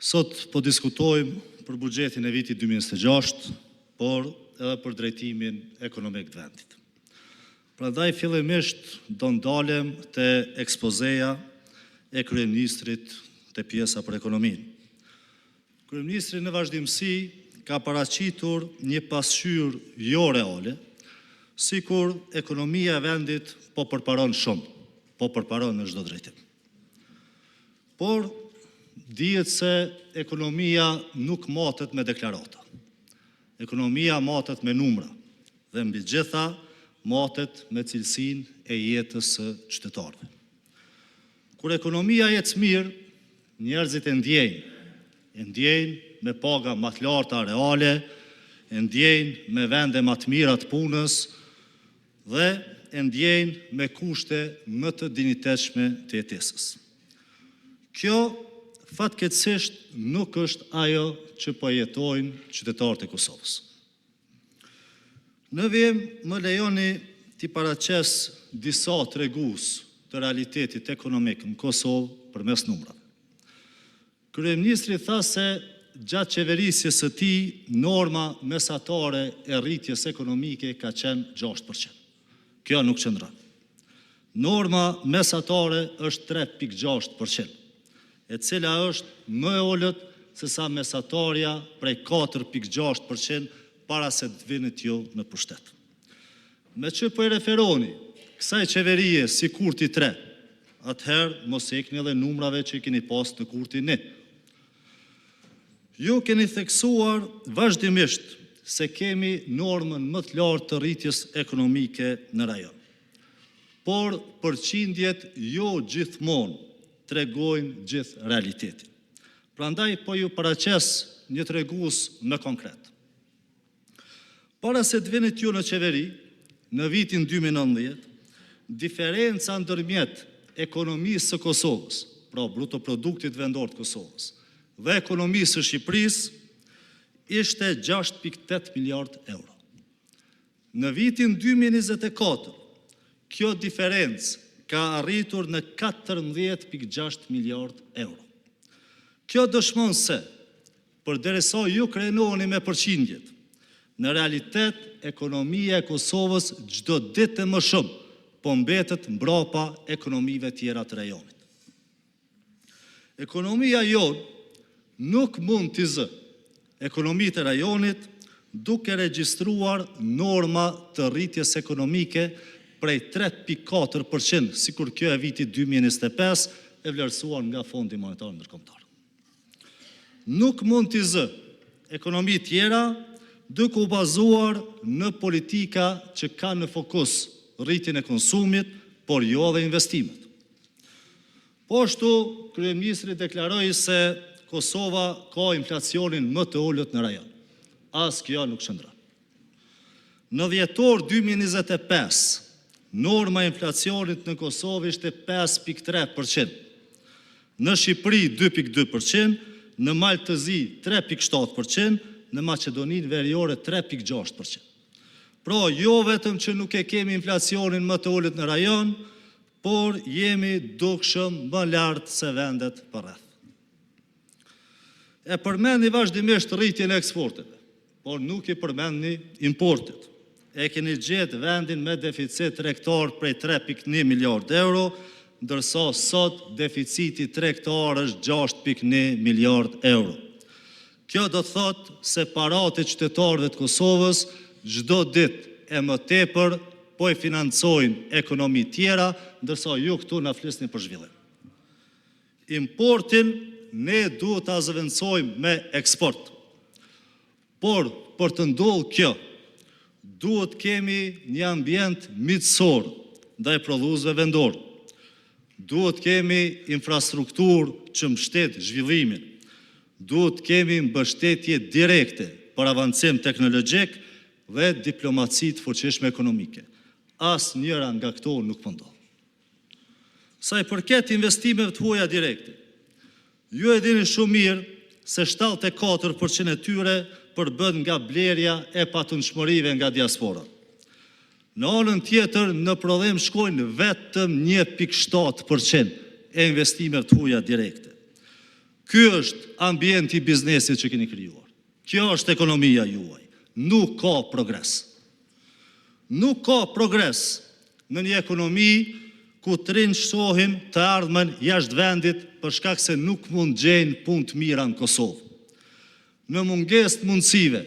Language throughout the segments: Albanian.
Sot po diskutojmë për buxhetin e vitit 2026, por edhe për drejtimin ekonomik të vendit. Prandaj fillimisht do ndalem te ekspozeja e kryeministrit te pjesa për ekonominë. Kryeministri në vazhdimsi ka paraqitur një pasqyrë jo reale, sikur ekonomia e vendit po përparon shumë, po përparon në çdo drejtim. Por dihet se ekonomia nuk matet me deklarata. Ekonomia matet me numra dhe mbi gjitha matet me cilësinë e jetës së qytetarëve. Kur ekonomia ecë mirë, njerëzit e ndjejnë me paga më të larta reale, e ndjejnë me vende më të mira të punës dhe e ndjejnë me kushte më të dinjitetshme të jetesës. Kjo fatkeqësisht nuk është ajo që po jetojnë qytetarët e Kosovës. Në vim më lejoni t'i paraqes disa tregues të realitetit ekonomik në Kosovë përmes numrave. Kryeministri tha se gjatë qeverisjes së tij norma mesatare e rritjes ekonomike ka qenë 6%. Kjo nuk qëndron. Norma mesatare është 3.6%, e cila është më e ulët se sa mesatarja prej 4.6% para se të vinit ju në pushtet. Me që po i referoni kësaj qeverie si kurti 3, atëherë mos ikni edhe numrave që i keni pas në kurti 1. Ju keni theksuar vazhdimisht se kemi normën më të lartë të rritjes ekonomike në rajon. Por përqindjet jo gjithmonë tregojnë gjithë realitetin. Prandaj po ju paraqes një tregues më konkret. Para se të vinit ju në qeveri, në vitin 2019, diferenca ndërmjet ekonomisë së Kosovës, pra bruto produktit vendor të Kosovës, dhe ekonomisë së Shqipërisë ishte 6.8 miliard euro. Në vitin 2024, kjo diferencë ka arritur në 14.6 miliard euro. Kjo dëshmon se, përderisa ju krenoni me përqindjet, në realitet ekonomia e Kosovës çdo ditë më shumë po mbetet mbrapa ekonomive tjera të rajonit. Ekonomia jonë nuk mund t'i zë ekonomitë e rajonit duke regjistruar norma të rritjes ekonomike prej 3.4%, sikur kjo e vitit 2025 e vlerësuar nga Fondi Monetar Ndërkombëtar. Nuk mund t'i zë ekonomi tjera duke u bazuar në politika që ka në fokus rritjen e konsumit, por jo dhe investimet. Po ashtu, kryeministri deklaroi se Kosova ka inflacionin më të ulët në rajon. As kjo nuk qëndron. Në dhjetor 2025, norma e inflacionit në Kosovë ishte 5.3%, në Shqipëri 2.2%, në Maltëzi 3.7%, në Maqedoninë Veriore 3.6%. Pra, jo vetëm që nuk e kemi inflacionin më të ulët në rajon, por jemi dukshëm më lartë se vendet përreth. E përmendni vazhdimisht rritjen e eksporteve, por nuk i përmendni importet. E keni gjetë vendin me deficit tregtar prej 3.1 miliard euro, ndërsa sot deficiti tregtar është 6.1 miliard euro. Kjo do të thotë se paratë e qytetarëve të Kosovës çdo ditë e më tepër po e financojnë ekonomi tjera, ndërsa ju këtu na flisni për zhvillim. Importin ne duhet ta zëvendësojmë me eksport. Por për të ndodhur kjo, duhet kemi një ambient miqësor ndaj prodhuesve vendor. Duhet kemi infrastrukturë që mbështet zhvillimin. Duhet kemi mbështetje direkte për avancim teknologjik dhe diplomaci të fuqishme ekonomike. Asnjëra nga këto nuk po ndodh. Sa i përket investimeve të huaja direkte, ju e dini shumë mirë se 74% e tyre përbën nga blerja e patundshmërive nga diaspora. Në anën tjetër, në prodhim shkojnë vetëm 1.7% e investimeve të huaja direkte. Ky është ambienti i biznesit që keni krijuar. Kjo është ekonomia juaj. Nuk ka progres. Nuk ka progres në një ekonomi ku të rinë shohin të ardhmen jashtë vendit për shkak se nuk mund gjejnë punë të mira në Kosovë. Në mungesë të mundësive,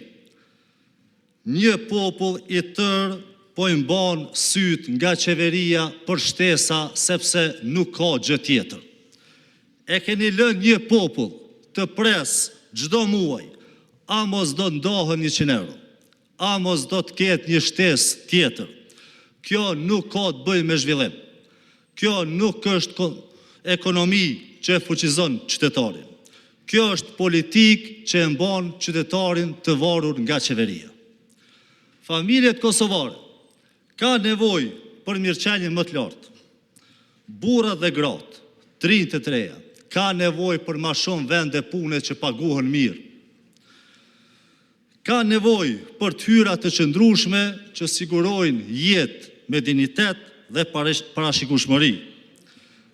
një popull i tërë po i mban syt nga qeveria për shtesa sepse nuk ka gjë tjetër. E keni lënë një popull të pres çdo muaj, a mos do ndohen 100 euro, a mos do të ketë një shtesë tjetër. Kjo nuk ka të bëjë me zhvillim. Kjo nuk është ekonomi që e fuqizon qytetarin. Kjo është politikë që e mban qytetarin të varur nga qeveria. Familjet kosovare ka nevojë për mirëqenie më të lartë. Burrat dhe gratë, të rinj të treja, ka nevojë për ma shumë vende pune që paguhen mirë. Ka nevojë për të hyra të qëndrueshme që sigurojnë jetë me dignitet dhe parashikueshmëri.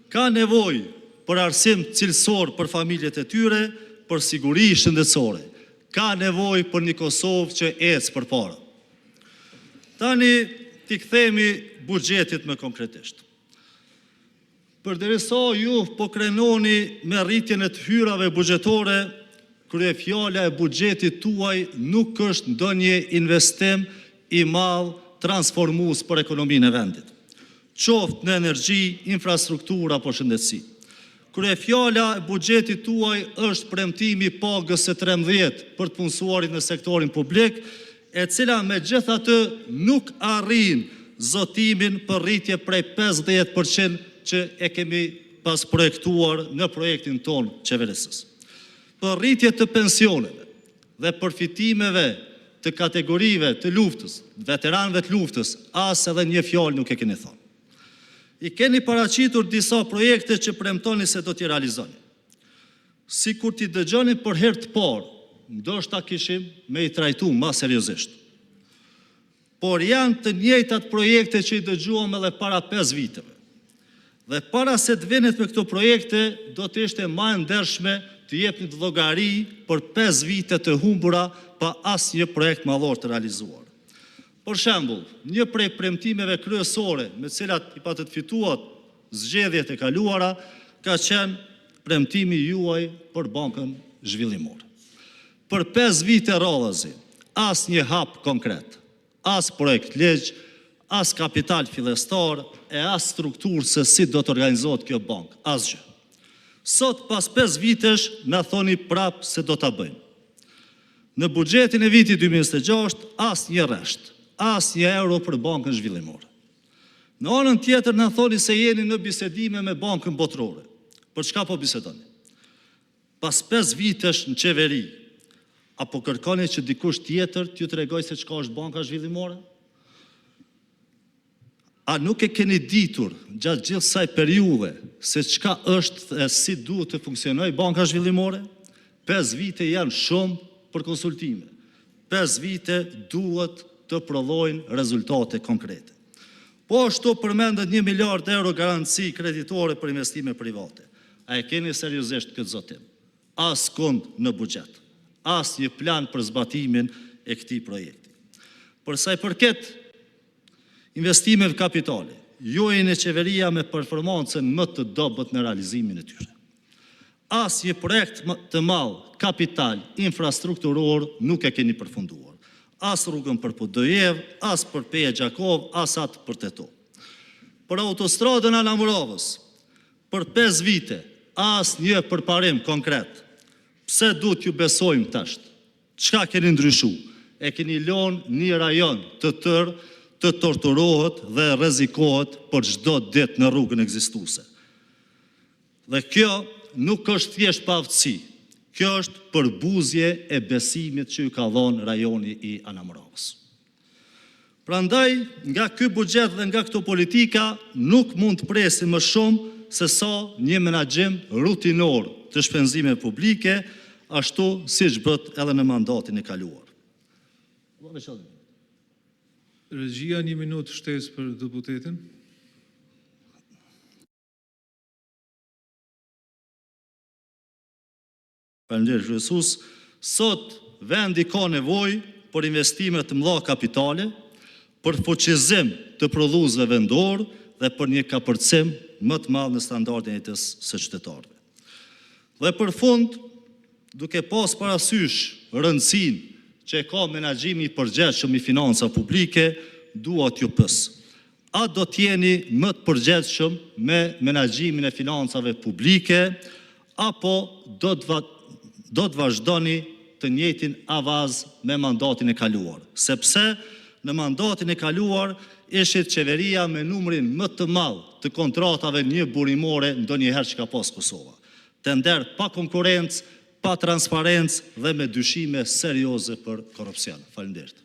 Ka nevojë për arsim cilësor për familjet e tyre, për siguri shëndetësore. Ka nevojë për një Kosovë që ecë përpara. Tani t'i kthemi buxhetit më konkretisht. Përderisa ju po krenoni me rritjen e të hyrave buxhetore, kryefjala e buxhetit tuaj nuk është ndonjë investim i madh transformues për ekonominë e vendit, qoftë në energji, infrastruktura apo shëndetësi. Kryefjala e buxhetit tuaj është premtimi i pagës së 13 për të punësuarit në sektorin publik, e cila megjithatë nuk arrin zotimin për rritje prej 50% që e kemi pas projektuar në projektin ton qeverisës. Për rritje të pensioneve dhe përfitimeve të kategorive të luftës, veteranëve të luftës, as edhe një fjalë nuk e keni thënë. I keni paraqitur disa projekte që premtoni se do t'i realizoni. Si kur t'i dëgjoni për herë të parë, ndoshta kishim me i trajtu ma seriozisht. Por janë të njëjtat projekte që i dëgjuam edhe para 5 viteve. Dhe para se të venit me këto projekte, do të ishte ma ndershme të jepni të llogari për 5 vite të humbura pa asnjë projekt madhor të realizuar. Për shembull, një prej premtimeve kryesore me të cilat i patët fituat zgjedhjet e kaluara ka qenë premtimi juaj për Bankën Zhvillimore. Për 5 vite radhazi, as një hap konkret, as projekt ligj, as kapital fillestar e as strukturë se si do të organizohet kjo bankë, asgjë. Sot pas 5 vitesh na thoni prap se do ta bëjmë. Në buxhetin e vitit 2026 as një resht, as një euro për Bankën Zhvillimore. Në anën tjetër na thoni se jeni në bisedime me Bankën Botërore. Për çka po bisedoni? Pas 5 vitesh në qeveri, apo kërkoni që dikush tjetër t'ju tregoj se çka është Banka Zhvillimore? A nuk e keni ditur gjatë gjithë kësaj periudhe se çka është e si duhet të funksionojë Banka Zhvillimore? 5 vite janë shumë për konsultime. 5 vite duhet të prodhojnë rezultate konkrete. Po ashtu përmendet 1 miliard euro garanci kreditore për investime private. A e keni seriozisht këtë zotim? As kund në buxhet. As një plan për zbatimin e këtij projekti. Për sa i përket investimeve kapitale, ju jeni qeveria me performancën më të dobët në realizimin e tyre. As një projekt të madh kapital infrastrukturor nuk e keni përfunduar. As rrugën për Podojev, as për Peja Gjakov, as atë për Teto. Për autostradën Anamurovës, për 5 vite, as një përparim konkret. Pse duhet ju besojmë tash? Çka keni ndryshu? E keni lënë një rajon të tërë të torturohet dhe rrezikohet për çdo ditë në rrugën ekzistuese. Dhe kjo nuk është thjesht pavësi. Kjo është përbuzje e besimit që ju ka dhënë rajoni i Anamurovës. Prandaj, nga ky buxhet dhe nga këto politika nuk mund të presim më shumë se sa një menaxhim rutinor të shpenzimeve publike, ashtu siç bët edhe në mandatin e kaluar. Regjia 1 minutë shtesë për deputetin. Faleminderit kryesues. Sot vendi ka nevojë për investime të mëdha kapitale, për fuqizim të prodhuesve vendor dhe për një kapërcim më të madh në standardin e jetës së qytetarëve. Dhe për fund, duke pas parasysh rëndësinë që e ka menaxhimi i përgjithshëm i financa publike, dua t'ju pyes: a do t'jeni më të përgjithshëm me menaxhimin e financave publike, apo do të vazhdoni të njëjtin avaz me mandatin e kaluar? Sepse në mandatin e kaluar ishit qeveria me numrin më të madh të kontratave një burimore ndonjëherë që ka pas Kosova. Tender pa konkurrencë, pa transparencë dhe me dyshime serioze për korrupsion. Faleminderit.